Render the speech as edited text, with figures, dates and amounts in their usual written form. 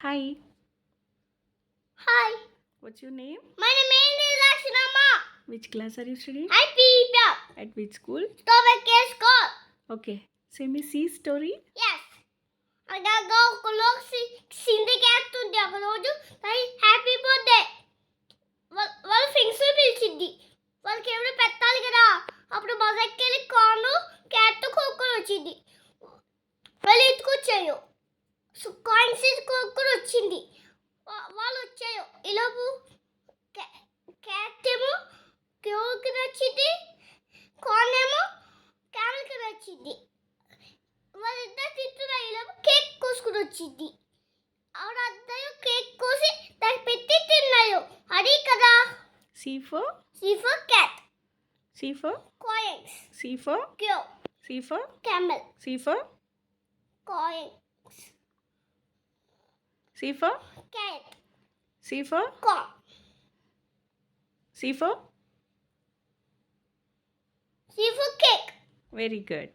Hi, Hi, what's your name? my name is Lakshanamma. Which class are you studying? I Peepya. At which school? Stop at case call. Okay, say me C story. Yes. అలాగా ఒకళ్ళు సింధికి వేస్తుంది ఒక రోజు happy birthday వాళ్ళ friends పిలిచింది వాళ్ళకి ఎవరు పెట్టాలి కదా అప్పుడు బజెక్కి వెళ్ళి కార్ను క్యాట్ కొనుక్కొని వచ్చింది వాళ్ళు ఎత్తుకొచ్చారు కాయిన్స్ కొనుక్కొని వచ్చింది వాళ్ళు వచ్చారు ఈలోపు క్యాట్ ఏమో కేవ్కి నచ్చింది కార్న్ ఏమో క్యామెల్కి నచ్చింది వాళ్ళిద్దరు తింటున్నారు ఈలోపు కేక్ కోసుకుని వచ్చింది ఆవిడ అందరూ కేక్ కోసి దాన్ని పెట్టి తిన్నారు అది కదా C for C for cat, C for coins, C for cow, C for camel, C for coins, C for cat, C for corn, C for C for cake. very good.